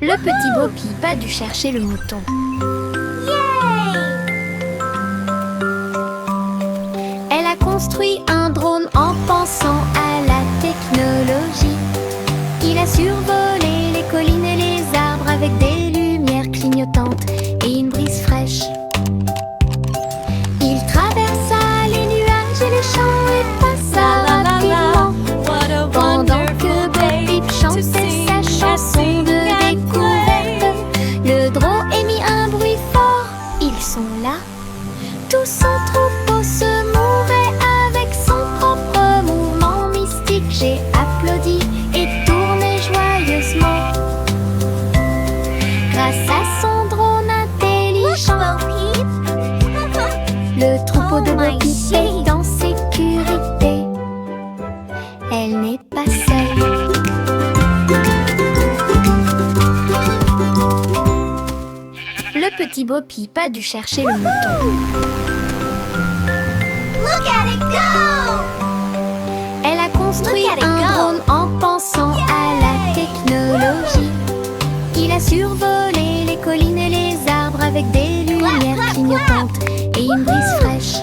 Le petit Bo Peep a dû chercher le mouton. Elle a construit un drone en pensant à la technologie. Il a survolé les collines et les arbres avec des lumières clignotantes et une brise fraîche. Il traversa les nuages et les champs et passa rapidement pendant que Bo Peep chantait sa chanson de découverte. Le drone émit un bruit fort. Ils sont là. Tout son troupeau se mouvait avec son propre mouvement mystique. J'ai applaudi et tourné joyeusement grâce à son drone intelligent. Le troupeau de Bo Peep est en sécurité. Elle n'est pas seule. Le petit Bo Peep a dû chercher le mouton. Look at it go! Elle a construit un drone en pensant à la technologie. Il a survolé les collines et les arbres avec des lumières clignotantes et une brise fraîche.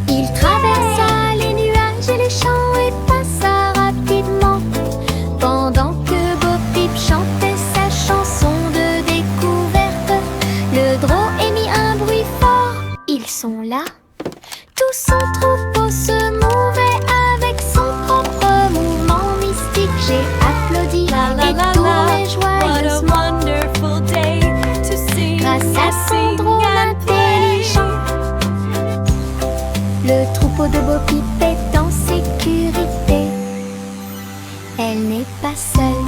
Il traversa les nuages et les champs et passa rapidement pendant que Bo Peep chantait sa chanson de découverte. Le drone émit un bruit fort. Ils sont là. Tout son troupeau se mouvait avec son propre mouvement mystique. J'ai applaudi et tourné joyeusement grâce à son drone intelligent. Le troupeau de Bo Peep est en sécurité. Elle n'est pas seule.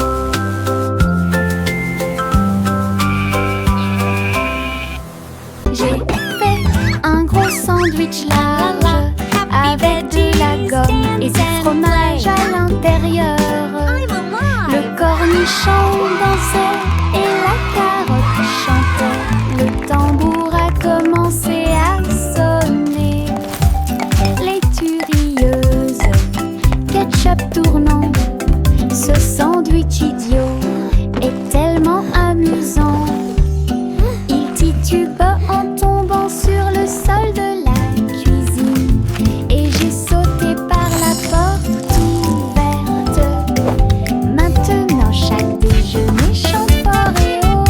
J'ai fait un gros sandwich large avec de la gomme et du fromage à l'intérieur. Le cornichon dansait et la carotte chantait. Le tambour a commencé à sonner. Les turieuses, ketchup tournant. Ce sandwich idiot est tellement amusant. Il titube en tombant sur le sol de la cuisine. Et j'ai sauté par la porte ouverte. Maintenant chaque déjeuner chante fort et haut.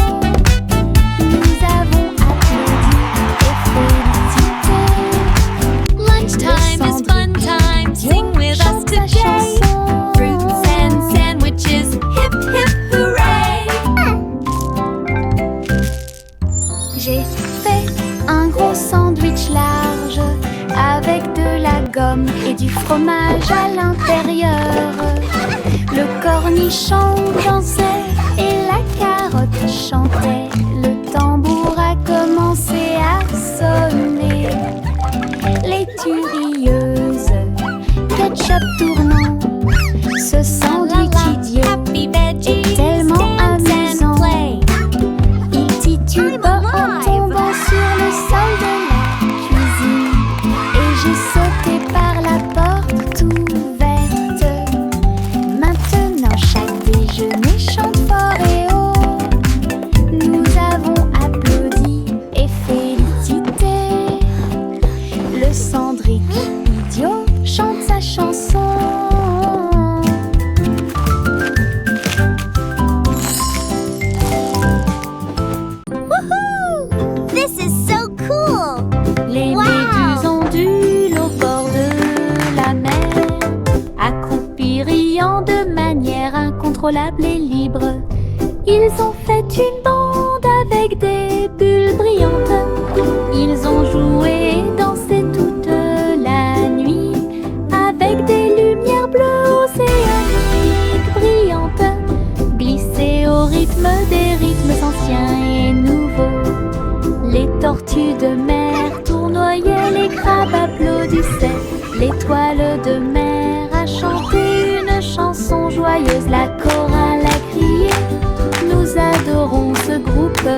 Nous avons applaudi et félicité. Lunchtime is fun time. Sing with us today. Fruits and sandwiches. Hip hip hooray! J'ai fait un gros sandwich large avec de la gomme et du fromage à l'intérieur. Le cornichon dansait et la carotte chantait. Le tambour a commencé à sonner. Les turieuses, ketchup tournant. Ce sandwich idiot Happy veggies est tellement dance amusant. and play. Il titube en tombant sur le sol de la cuisine. Et j'ai sauté par la porte ouverte. Maintenant chaque déjeuner chante fort et haut. Nous avons applaudi et félicité. Le cendric idiot chante sa chanson. This is so cool! Les Wow! méduses ondulent au bord de la mer, accroupis riant de manière incontrôlable et libre. Ils ont fait une bande avec des bulles brillantes. Ils ont joué et dansé toute la nuit avec des lumières bleues océaniques brillantes, glissées au rythme des rythmes anciens et nouveaux. Les tortues de mer tournoyaient, les crabes applaudissaient. L'étoile de mer a chanté une chanson joyeuse. La chorale a crié. Nous adorons ce groupe.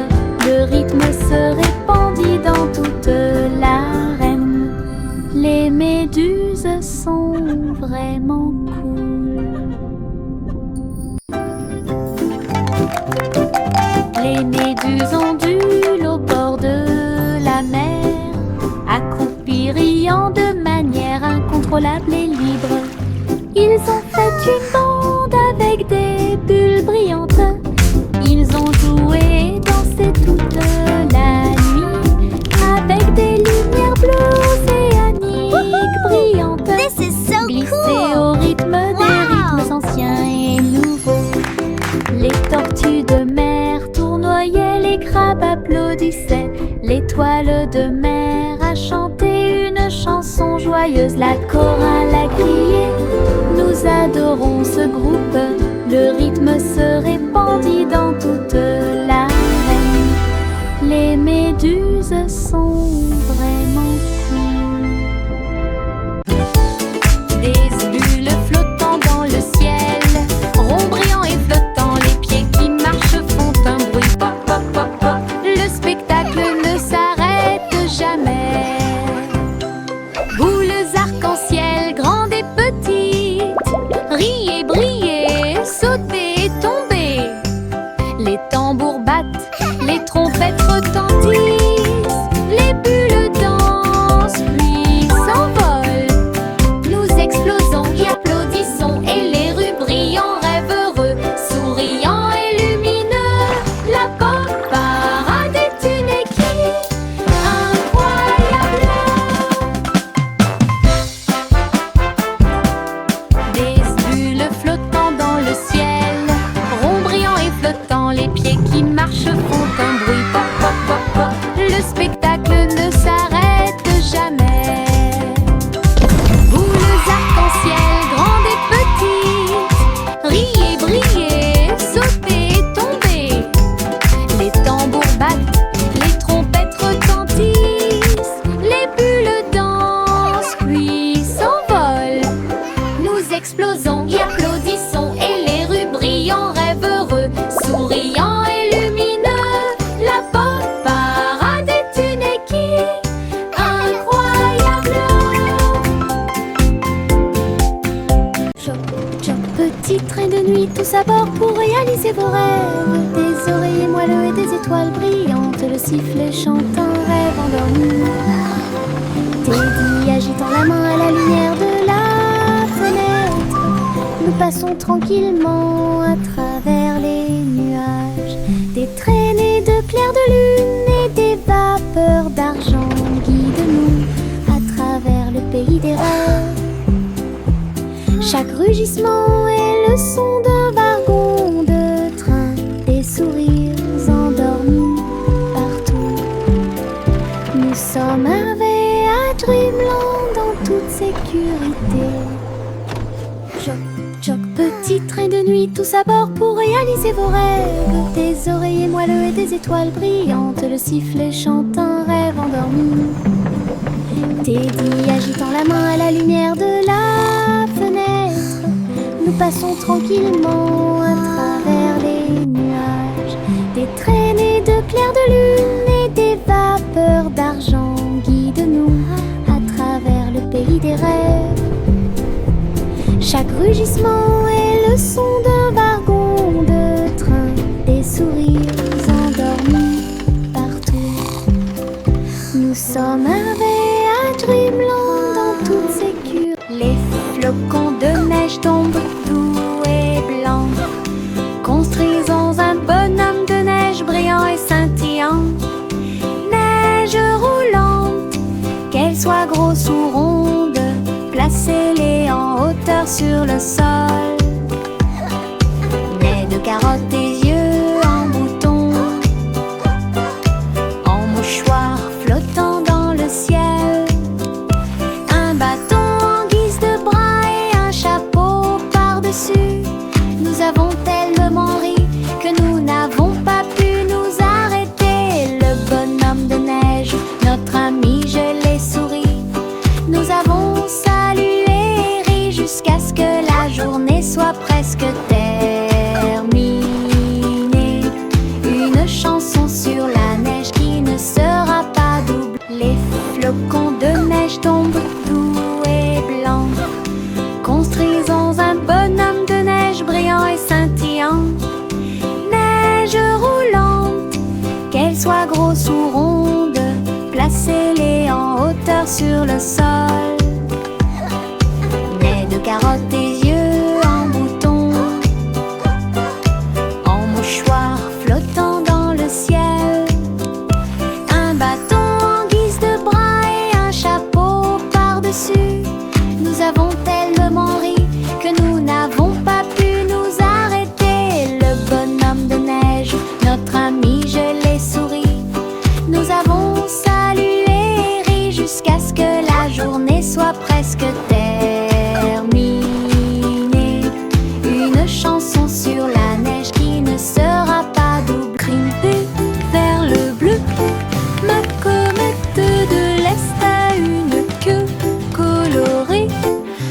Le rythme se répandit dans toute l'arène. Les méduses sont vraiment cool. Les méduses ondulent au bord de la mer, accroupis riant de manière incontrôlable et libre. Ils ont fait une bande avec des bulles brillantes. Ils ont joué et dansé toute la nuit avec des lumières bleues océaniques brillantes. This is so Glisser cool! au rythme des rythmes anciens et nouveaux. Les tortues de mer tournoyaient, les crabes applaudissaient. L'étoile de mer a chanté une chanson joyeuse. La chorale a crié, nous adorons ce groupe. Le rythme se répandit dans toute l'arène. Les méduses sont vraiment cool. Des bulles flottant dans le ciel, ronds brillants et flottants, les pieds qui marchent font un bruit pop pop pop pop. Le spectacle ne s'arrête jamais. Boules arc-en-ciel, grandes et petites, riez, brillez, sautez et tombez. Les tambours battent, les trompettes retentissent, les bulles dansent puis s'envolent. Nous explosons et applaudissons, et les rues brillent en rêve heureux, souriants et lumineux. La pop parade est une équipe incroyable. Des bulles flottant dans le ciel, ronds brillants et flottants, les pieds qui marchent font un bruit pop pop pop pop. Le spectacle ne s'arrête jamais. Boules arc-en-ciel, grandes et petites, riez, brillez, sautez et tombez. Les tambours battent, les trompettes retentissent, les bulles dansent puis s'envolent. Nous explosons et applaudissons, et les rues brillent en rêve heureux, souriants et lumineux. La pop parade est une équipe incroyable. Choc, choc, petit train de nuit, tous à bord pour réaliser vos rêves. Des oreillers moelleux et des étoiles brillantes, le sifflet chante un rêve endormi. Teddy agitant la main à la lumière de la fenêtre. Nous passons tranquillement à travers les nuages. Des traînées de clairs de lune et des vapeurs d'argent guident-nous à travers le pays des rêves. Chaque rugissement est le son d'un wagon de train, des sourires endormis partout. Nous sommes arrivés à Dreamland en toute sécurité. Choc, choc, petit train de nuit, tous à bord pour réaliser vos rêves. Des oreillers moelleux et des étoiles brillantes, le sifflet chante un rêve endormi. Teddy agitant la main à la lumière de la fenêtre. Nous passons tranquillement à travers les nuages. Des traînées de clairs de lune et des vapeurs d'argent guident-nous à travers le pays des rêves. Chaque rugissement est le son d'un wagon de train, des sourires endormis partout. Nous sommes arrivés à Dreamland en toute sécurité. Les flocons de neige tombent doux et blancs. Construisons un bonhomme de neige brillant et scintillant. Neige roulante, qu'elle soit grosse ou ronde, placez-les en hauteur sur le sol. Nez de carottes et yeux en bouton, en mouchoir flottant dans le ciel. Un bâton en guise de bras et un chapeau par-dessus. Nous avons tellement ri que nous n'avons pas pu nous arrêter. Le bonhomme de neige, notre ami, je l'ai souri. Nous avons salué et ri jusqu'à ce que la journée soit presque terminée. fleurs sur le sol. Nez de carottes, des yeux en bouton, en mouchoir flottant dans le ciel. Un bâton en guise de bras et un chapeau par-dessus. Nous avons tellement ri que nous n'avons pas pu nous arrêter. Le bonhomme de neige, notre ami gelé-souris, nous avons salué et ri jusqu'à ce que la journée soit presque terminée. Une chanson sur la neige qui ne sera pas double. Grimper vers le bleu, ma comète de l'Est a une queue colorée.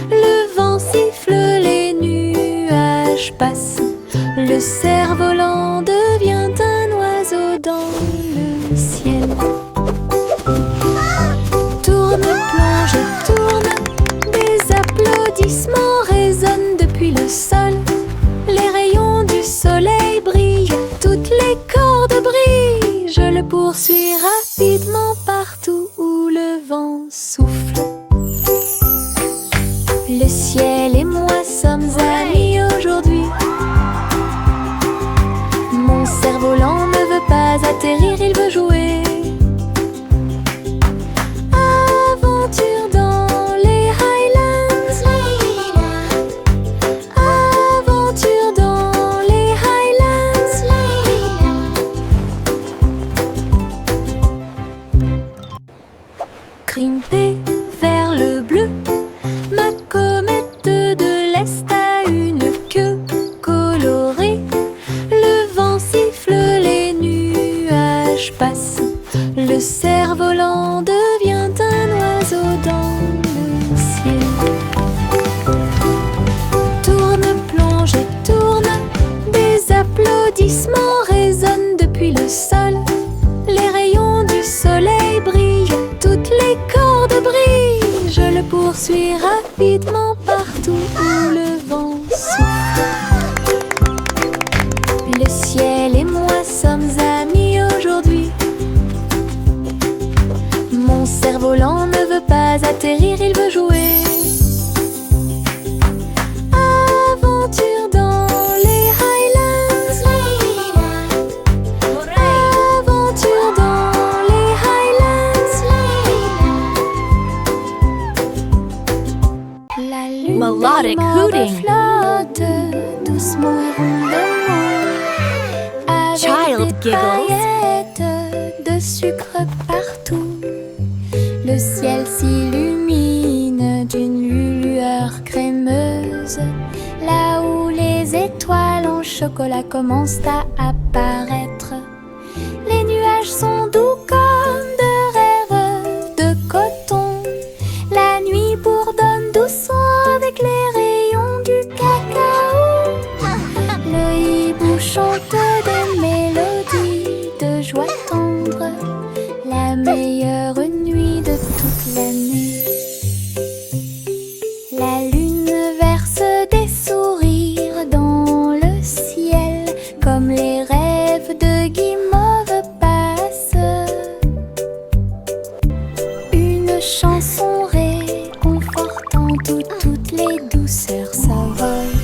Le vent siffle, les nuages passent. Le cerf-volant devient un oiseau dans le ciel. Tourne, plonge, tourne, des applaudissements résonnent depuis le sol. Les rayons du soleil brillent, toutes les cordes brillent. Je le poursuis rapidement partout où le vent souffle. Le ciel et moi sommes amis aujourd'hui. Mon cerf-volant ne veut pas atterrir, il veut jouer. Aventure dans les Highlands. Aventure dans les Highlands. Grimper vers le bleu, ma comète de l'Est a une queue colorée. Le vent siffle, les nuages passent. Le cerf-volant devient un oiseau dans le ciel. Tourne, plonge et tourne, des applaudissements résonnent depuis le sol. Les rayons du soleil brillent, toutes les cordes brillent. Je le poursuis rapidement partout où le vent souffle. Le ciel et moi sommes amis aujourd'hui. Mon cerf-volant ne veut pas atterrir, il veut jouer. Aventure dans les Highlands. Aventure dans les Highlands. La lune Melodic des hooting. flotte doucement et rondement, avec Child des giggles. paillettes de sucre partout. Le ciel s'illumine d'une lueur crémeuse, là où les étoiles en chocolat commencent à apparaître. Les nuages sont doux comme de rêves de coton. La nuit bourdonne doucement avec les rayons du cacao. Le hibou chante des mélodies de joie tendre, la meilleure nuit de toute l'année. La lune verse des sourires dans le ciel, comme les rêves de guimauve passent. Une chanson réconfortante où toutes les douceurs s'envolent.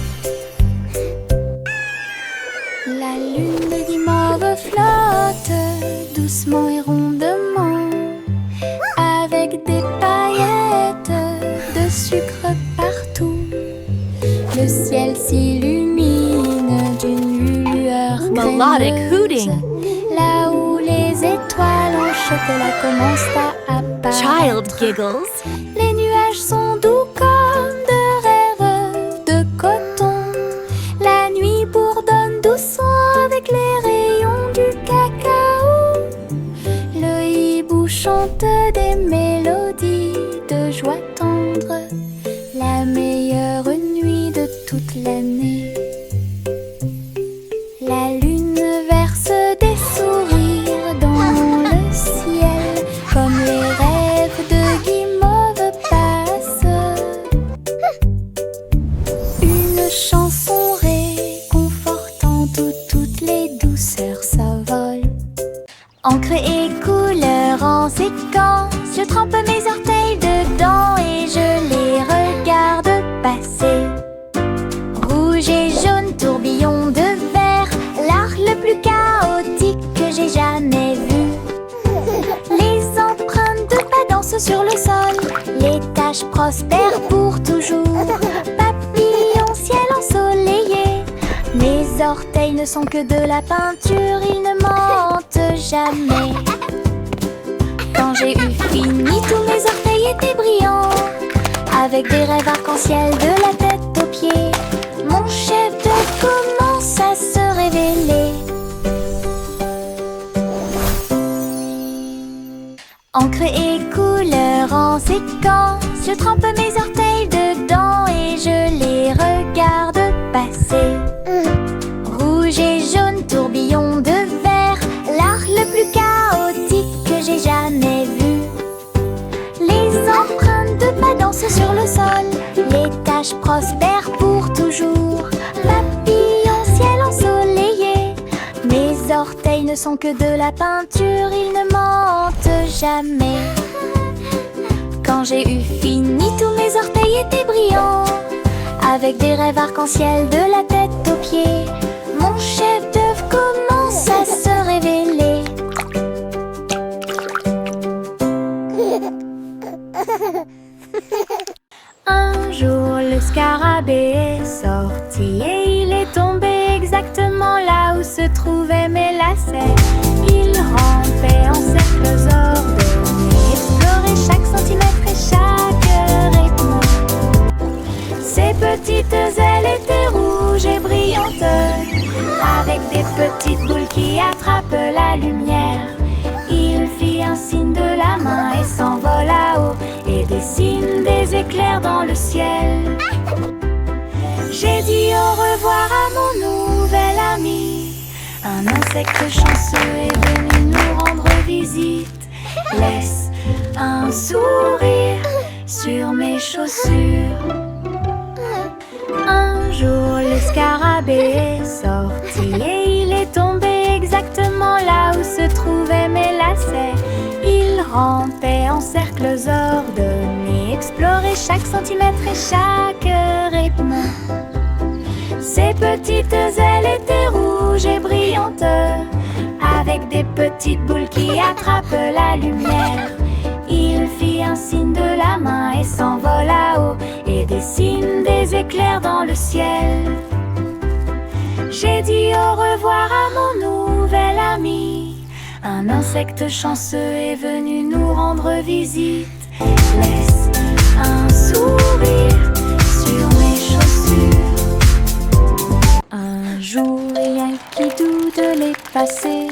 La lune de guimauve flotte doucement et rondement, avec des paillettes de sucre partout. Le ciel s'illumine d'une lueur Melodic crémeuse, hooting. là où les étoiles en chocolat commencent à apparaître. Child giggles. Les nuages sont doux comme de rêves de coton. La nuit bourdonne doucement avec les rayons du cacao. Le hibou chante des mélodies de joie tendre, la meilleure nuit de toute l'année. La lune verse des sourires dans le ciel, comme les rêves de guimauve passent. Une chanson réconfortante où toutes les douceurs s'envolent. Encre et couleur en séquence, je trempe mes orteils dedans et je les regarde passer. Rouge et jaune, tourbillon de verre, l'art le plus chaotique que j'ai jamais vu. Les empreintes de pas dansent sur le sol, les taches prospèrent pour toujours. Papillon, ciel ensoleillé, mes orteils ne sont que de la peinture, ils ne mentent jamais. Quand j'ai eu fini, tous mes orteils étaient brillants, avec des rêves arc-en-ciel de la tête aux pieds. Mon chef-d'œuvre commence à se révéler. Encre et couleur en séquence, je trempe mes orteils dedans et je les regarde passer. Rouge et jaune, tourbillon de verre, l'art le plus chaotique que j'ai jamais vu. Les empreintes de pas dansent sur le sol, les taches prospèrent pour toujours. Papillon, ciel ensoleillé, mes orteils ne sont que de la peinture, ils ne mentent jamais. Quand j'ai eu fini, tous mes orteils étaient brillants, avec des rêves arc-en-ciel de la tête aux pieds. Mon chef-d'œuvre commence à se révéler. Un jour, le scarabée est sorti et il est tombé exactement là où se trouvaient mes lacets. Il rampait en cercles ordonnés, explorait chaque centimètre et chaque rythme. Ses petites ailes étaient rouges et brillantes, avec des petites boules qui attrapent la lumière. Il fit un signe de la main et s'envola haut et dessine des éclairs dans le ciel. J'ai dit au revoir à mon nouvel ami. Un insecte chanceux est venu nous rendre visite. Laisse un sourire sur mes chaussures. Un jour, le scarabée est sorti et il est tombé exactement là où se trouvaient mes lacets. Il rampait en cercles ordonnés, explorait chaque centimètre et chaque rythme. Ses petites ailes étaient rouges et brillantes, avec des petites boules qui attrapent la lumière. Il fit un signe de la main et s'envola haut et dessine des éclairs dans le ciel. J'ai dit au revoir à mon nouvel ami. Un insecte chanceux est venu nous rendre visite. Laisse un sourire sur mes chaussures. Un jour, Yankee Doodle est passé.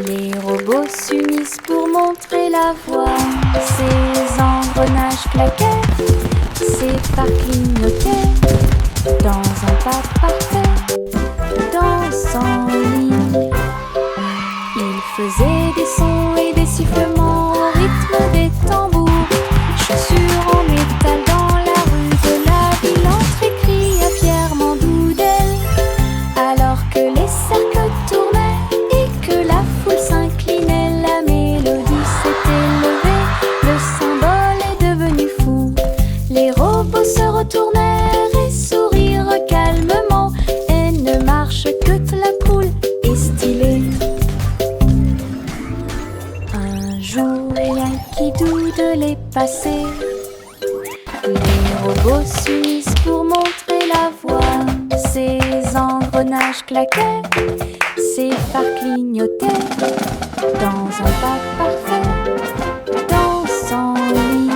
Les robots s'unissent pour montrer la voie. Ces engrenages claquaient, ces phares clignotaient, dans un pas parfait, dansant en ligne. Ils faisaient des sons et des sifflements au rythme des tambours. Chaussures en métal dans la rue de la ville, entrée cria fièrement Doodle. Alors que les cercles tournaient et que la foule s'inclinait, la mélodie s'était levée, le symbole est devenu fou. Les robots se retournèrent et sourirent calmement et ne marche que la poule est stylée. Un jour, Yankee Doodle est passé. Les robots s'unissent pour montrer la voie. Ces engrenages claquaient, ces phares clignotaient, dans un pas parfait, dansant en ligne.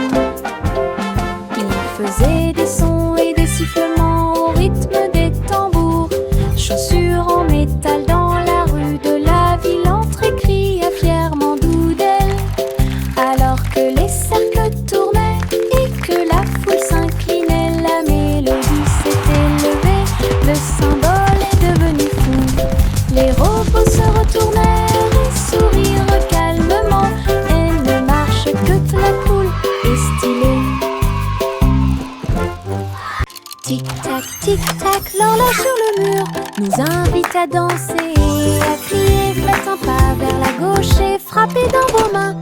Ils faisaient des sons et des sifflements au rythme des tambours. Chaussures en métal dans la rue de la ville, entrée cria fièrement Doodle. Alors que les cercles tournaient et que la foule s'inclinait, la mélodie s'était levée, le symbole est devenu fou. Les robots se retournèrent et sourirent calmement et ne marche que la poule est stylée. Tic-tac, l'horloge sur le mur nous invite à danser et à crier. Faites un pas vers la gauche et frappez dans vos mains.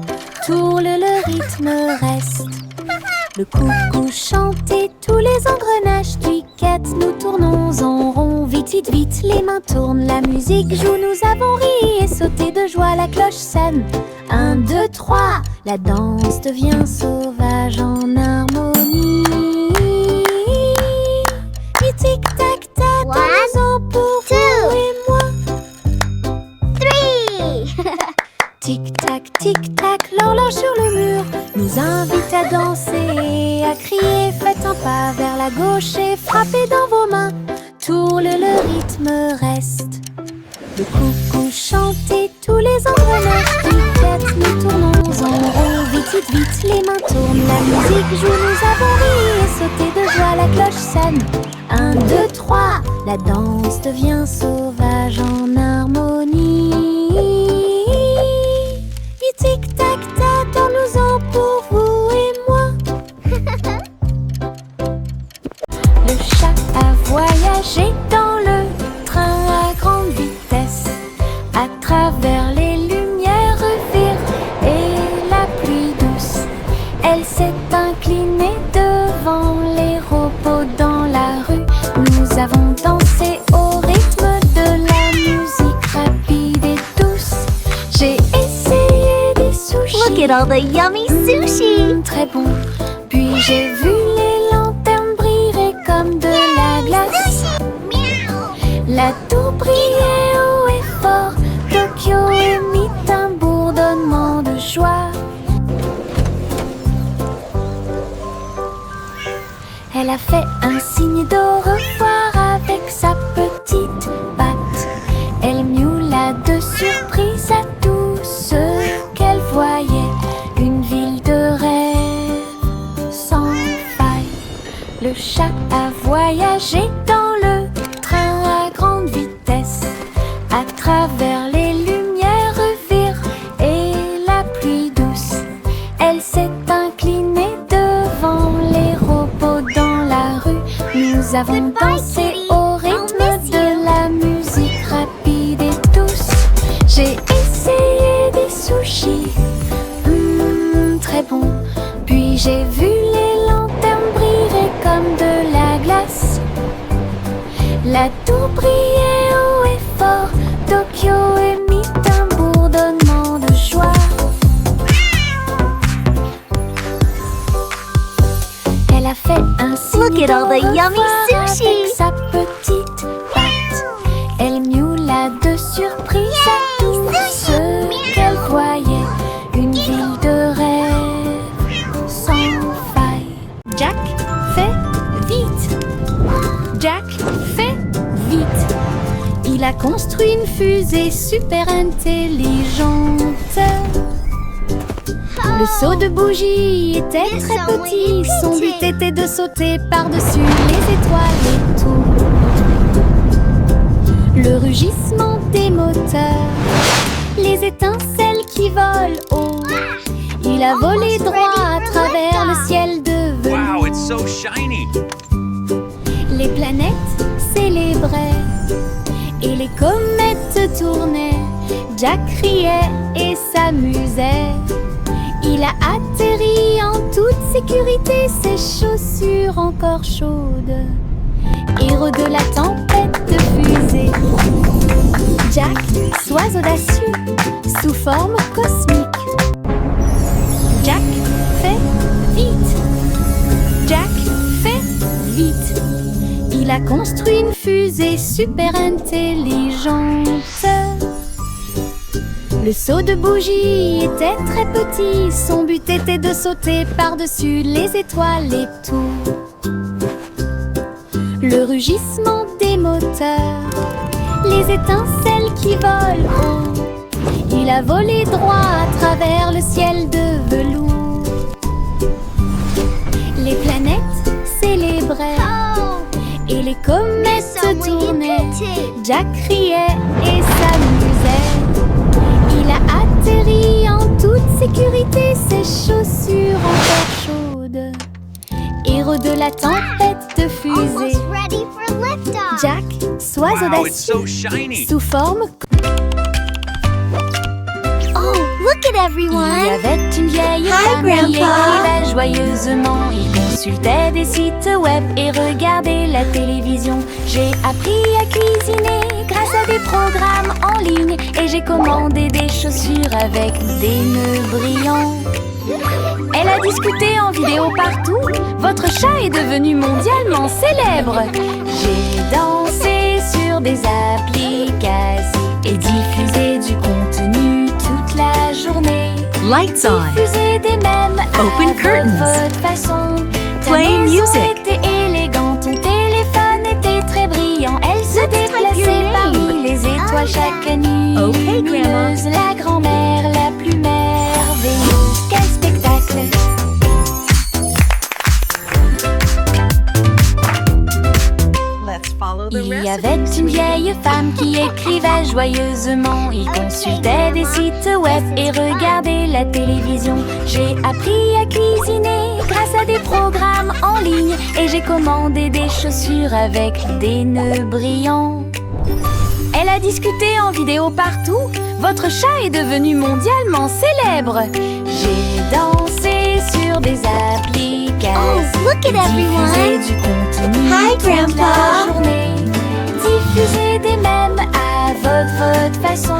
tourne, le rythme reste. Le coucou chante et tous les engrenages cliquettent. Nous tournons en rond, vite, vite, vite, les mains tournent. La musique joue, nous avons ri et sauté de joie. La cloche sonne, 1, 2, 3. La danse devient sauvage en harmonie. Et tic-tac-tac, dansons pour vous et moi. Tic-tac, tic-tac, l'horloge sur le mur nous invite à danser, à crier. Faites un pas vers la gauche et frappez dans vos mains. Tourne, le rythme reste. Le coucou chante et tous les engrenages cliquettent. Nous tournons en rond, vite, vite, vite, les mains tournent. La musique joue, nous avons ri et sauté de joie. La cloche sonne, 1, 2, 3. La danse devient sauvage en harmonie. Et tic-tac-tac, tournons-en pour vous et moi. Le chat a voyagé dans le train à grande vitesse, à travers les lumières vives et la pluie douce. Elle s'est inclinée devant les robots dans la rue. Nous avons dansé au rythme de la musique rapide et douce. J'ai essayé des sushis. Look at all the yummy sushi! Très bon. Puis j'ai vu les lanternes briller comme de la glace. La tour brillait haut et fort. Tokyo émit un bourdonnement de joie. Elle a fait un signe d'au revoir avec sa petite patte. Elle miaula de surprise à tout ce qu'elle voyait. Une ville de rêve sans faille. Le chat a voyagé dans le train à grande vitesse, à travers les lumières vives et la pluie douce. Elle s'est inclinée devant les robots dans la rue. Nous avons dansé au rythme de la musique rapide et douce. J'ai essayé des sushis, très bon. Puis j'ai vu les lanternes briller comme de la glace. La tour brillait haut et fort. Tokyo émit un bourdonnement de joie. Elle a fait un signe Look at all the d'au yummy revoir sushi. avec sa petite patte. Elle miaula de surprise à tout ce qu'elle voyait. Une ville de rêve sans faille. Jack fait vite. Jack fait vite. Il a construit une fusée super intelligente. Le seau de bougie était très petit. Son but était de sauter par-dessus les étoiles et tout. Le rugissement des moteurs, les étincelles qui volent haut. Il a volé droit à travers le ciel de velours. Wow, it's so shiny. Les planètes célébraient et les comètes tournaient. Jack riait et s'amusait. Il a atterri en toute sécurité, ses chaussures encore chaudes. Héros de la tempête de fusée. Jack, sois audacieux, sous forme cosmique. Jack fait vite. Jack fait vite. Il a construit une fusée super intelligente. Le seau de bougie était très petit. Son but était de sauter par-dessus les étoiles et tout. Le rugissement des moteurs, les étincelles qui volent haut. Il a volé droit à travers le ciel de velours. Les planètes célébraient et les comètes tournaient. Jack riait et s'amusait. Il a atterri en toute sécurité, ses chaussures encore chaudes. Héros de la tempête de fusée. Jack, sois Wow, it's audacieux, so shiny. sous forme. Oh, look at Il y everyone. avait une vieille Hi, femme qui Grandpa. écrivait joyeusement. Il consultait des sites web et regardait la télévision. J'ai appris à cuisiner grâce à des programmes en ligne. Et j'ai commandé des chaussures avec des nœuds brillants. Elle a discuté en vidéo partout. Votre chat est devenu mondialement célèbre. J'ai dansé sur des applications et diffusé du contenu toute la journée. Lights on. Diffusé des mèmes Open à curtains. votre façon. Ta Play maison music. était élégante, ton téléphone était très brillant. Elle se déplaçait parmi les étoiles chaque nuit. Okay, Grandma. La grand-mère la plus merveilleuse. Quel spectacle! Let's follow the Il y avait une vieille femme qui écrivait joyeusement. Il consultait des sites web et regardait la télévision. J'ai appris à cuisiner grâce à des programmes en ligne. Et j'ai commandé des chaussures avec des nœuds brillants. Elle a discuté en vidéo partout. Votre chat est devenu mondialement célèbre. J'ai dansé sur des applications. Oh, look at everyone. Diffusé du contenu Hi, toute la Grandpa. journée. Diffuser des mèmes à votre façon.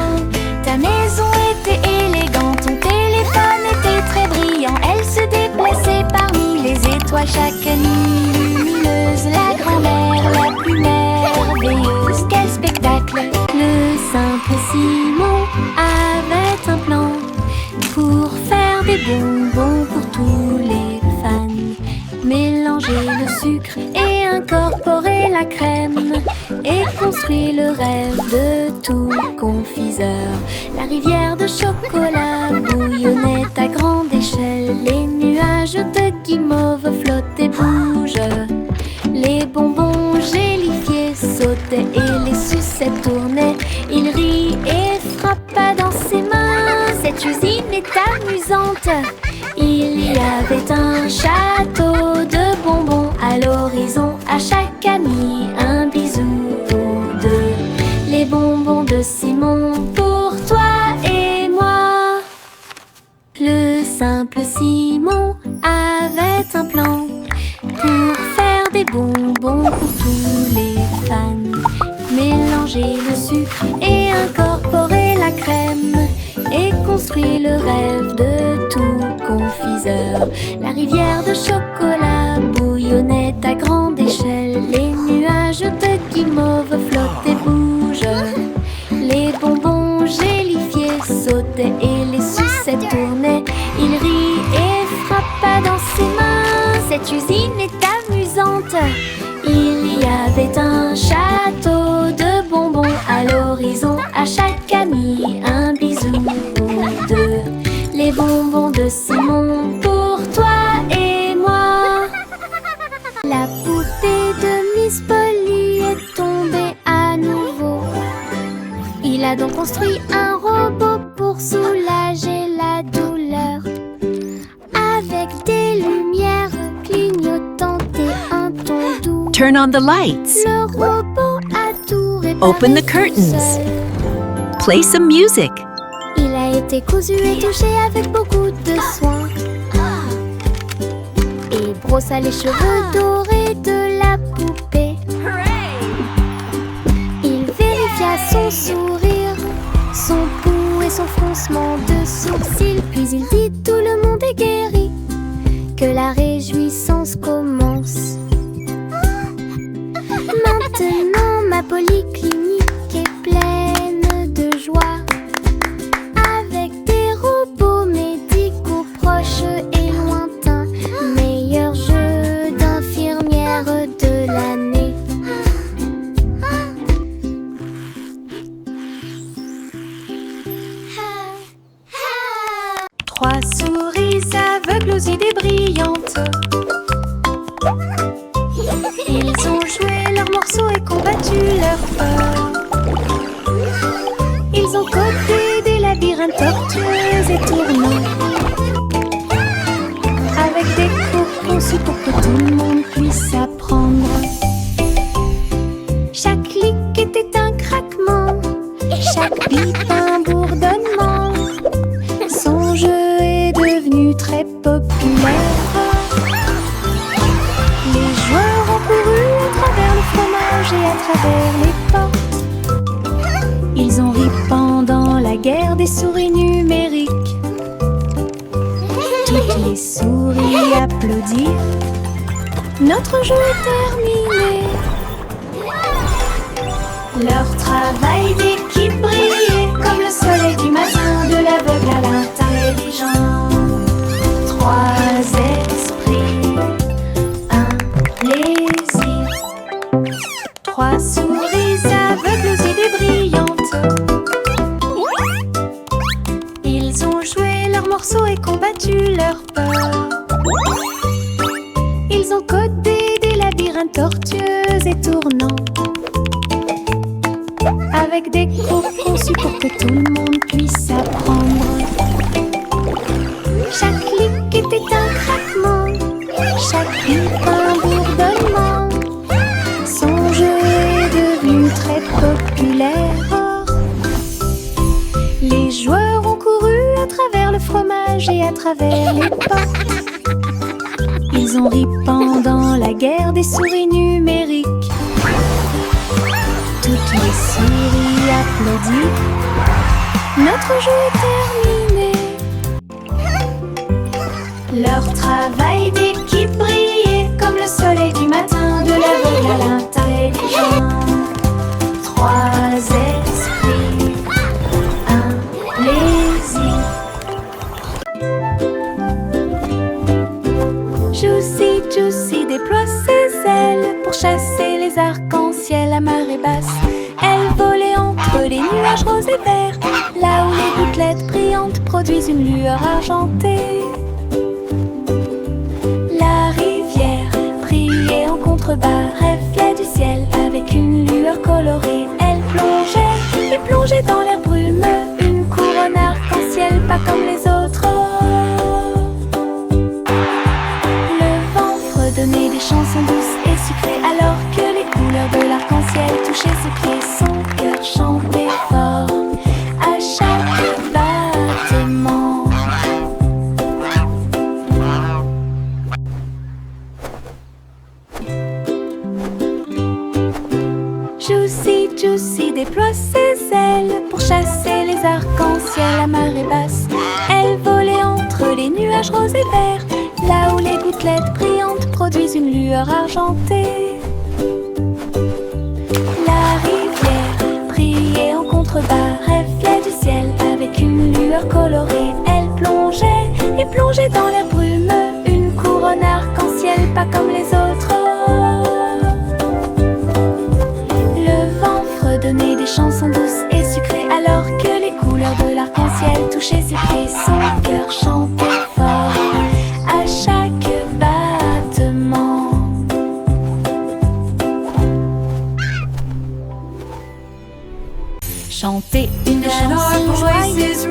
Ta maison était élégante, ton téléphone était très brillant. Elle se déplaçait parmi les étoiles chaque nuit. Lumineuse, la grand-mère la plus merveilleuse. Quel spectacle! Le simple Simon avait un plan pour faire des bonbons pour tous les fans. Mélanger le sucre et incorporer la crème et construire le rêve de tout confiseur. La rivière de chocolat bouillonnait à grande échelle. Les nuages de guimauve flottaient, bougent. Les bonbons gélifiés sautaient et les sucettes tournaient. Il rit et frappa dans ses mains. Cette usine est amusante. Il y avait un château de bonbons à l'horizon. À chaque ami un bisou ou deux. Les bonbons de Simon pour toi et moi. Le simple Simon avait un plan pour faire des bonbons pour tous les fans. Mélanger le sucre et incorporer la crème et construire le rêve de tout confiseur. La rivière de chocolat bouillonnait à grande échelle. Les nuages de guimauve flottaient, bougent. Les bonbons gélifiés sautaient et les sucettes tournaient. Il rit et frappa dans ses mains. Cette usine est amusante. Il y avait un château de bonbons à l'horizon. À chaque ami un bisou ou deux. Les bonbons de Simon pour toi et moi. La poupée de Miss Polly est tombée à nouveau. Il a donc construit un robot pour soulager la douleur. Avec des lumières clignotantes et un ton doux. Turn on the lights. Le robot a tout réparé Open the tout curtains. seul. Play some music. Il a été cousu et touché avec beaucoup de soin. Et brossa les cheveux dorés de la poupée. Il vérifia son sourire, son pouls et son froncement de sourcils. Puis il dit: tout le monde est guéri, que la réjouissance commence. Maintenant ma polyclinique est pleine de joie, avec des robots médicaux proches et lointains. Meilleur jeu d'infirmière de l'année. Trois souris aveugles aux idées brillantes. Ils ont joué leurs morceaux et combattu leurs peurs. Ils ont codé des labyrinthes tortueux et tournants, avec des cours conçus pour que tout le monde puisse apprendre. Chaque clic était un craquement, chaque bip un bourdonnement. travers les portes. Ils ont ri pendant la guerre des souris numériques. Toutes les souris applaudirent. Notre jeu est terminé. Leur travail d'équipe brillait comme le soleil du matin, de l'aveugle à l'intelligent. Trois esprits, un plaisir. Trois souris aveugles aux idées brillantes. Ils ont joué leurs morceaux et combattu leur peur. Ils ont codé des labyrinthes tortueux et tournants, avec des cours conçus pour que tout le monde puisse apprendre. Chaque clic était un craquement, chaque bip un bourdonnement. Son jeu est devenu très populaire. Les joueurs ont couru à travers le fromage et à travers les portes. Ils ont ri pendant la guerre des souris numériques. Toutes les souris applaudissent. Notre jeu est terminé. Leur travail d'équipe brillait comme le soleil du matin, de l'aveugle à l'intelligent. Trois esprits, un plaisir. Juicy déploie ses ailes pour chasser les arcs-en-ciel à marée basse. Elle volait entre les nuages roses et verts, là où les gouttelettes brillantes produisent une lueur argentée. La rivière brillait en contrebas, reflet du ciel avec une lueur colorée. Elle plongeait et plongeait dans l'air brumeux, une couronne arc-en-ciel pas comme les autres. Donner des chansons douces et sucrées, alors que les couleurs de l'arc-en-ciel touchaient ses pieds. Son cœur chantait fort à chaque battement. Juicy déploie ses ailes pour chasser les arcs-en-ciel à marée basse. Elle volait entre les nuages roses et verts, là où les gouttelettes brillantes produisent une lueur argentée. La rivière brillait en contrebas, reflet du ciel avec une lueur colorée. Elle plongeait et plongeait dans l'air brumeux, une couronne arc-en-ciel pas comme les autres. Le vent fredonnait des chansons douces et sucrées, alors que les couleurs de l'arc-en-ciel touchaient ses pieds. Son cœur chantait fort à chaque battement. Chanter une chanson joyeuse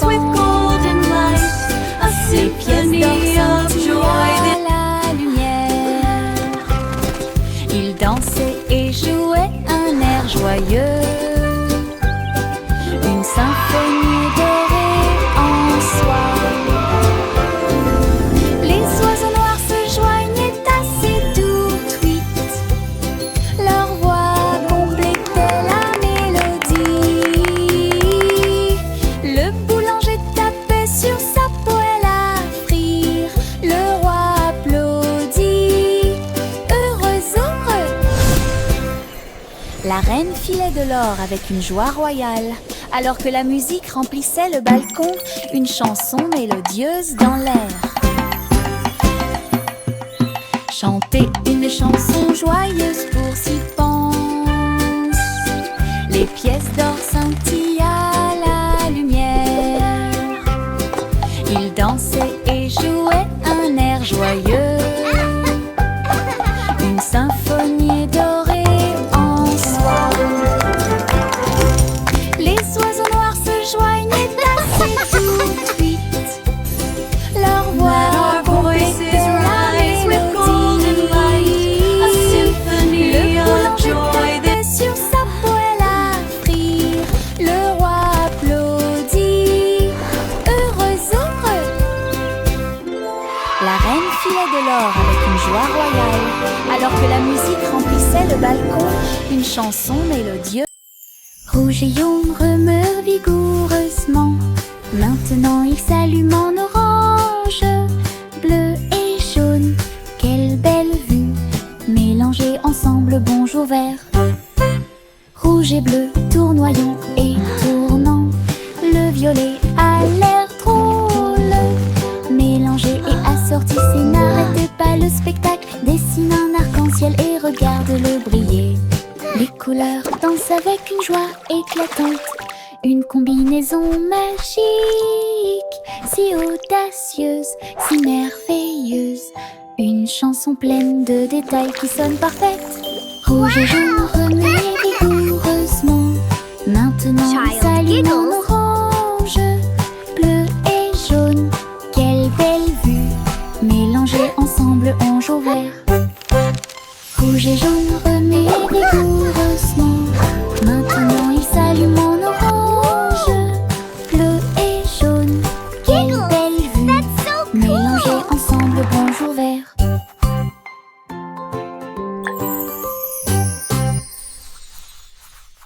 with golden light, a symphony of joy à la lumière. Ils dansaient et jouaient un air joyeux, une symphonie dorée en soi. Les oiseaux noirs se joignaient à ces doux tweets. Leur voix complétait la mélodie. Le boulanger tapait sur sa poêle à frire. Le roi applaudit, heureux. La reine filait de l'or avec une joie royale, alors que la musique remplissait le balcon, une chanson mélodieuse dans l'air. Chanter une chanson joyeuse pour s'y pense. Les pièces d'or scintillent à la lumière. Ils dansaient et jouaient un air joyeux, une symphonie dorée en soi. Les oiseaux noirs se joignaient à ces doux tweets. Leur voix complétait la mélodie. Le boulanger tapait sur sa poêle à frire. Le roi applaudit, heureux. La reine filait de l'or avec une joie royale, Alors que la musique remplissait le balcon, une chanson mélodieuse. Rouge et jaune remeurent vigoureusement. Maintenant il s'allume en orange. Bleu et jaune, quelle belle vue. Mélangés ensemble, bonjour vert. Rouge et bleu, tournoyant et tournant. Le violet a l'air drôle. Mélangé et assorti, c'est n'arrêtez pas le spectacle. Dessine un arc-en-ciel et regarde-le briller. Les couleurs dansent avec une joie éclatante. Une combinaison magique, si audacieuse, si merveilleuse. Une chanson pleine de détails qui sonne parfaite. Rouge et jaune remuent vigoureusement. Maintenant Child s'allume en giggles. orange. Bleu et jaune, quelle belle vue. Mélangés ensemble, on joue vert. Rouge et jaune remuent vigoureusement.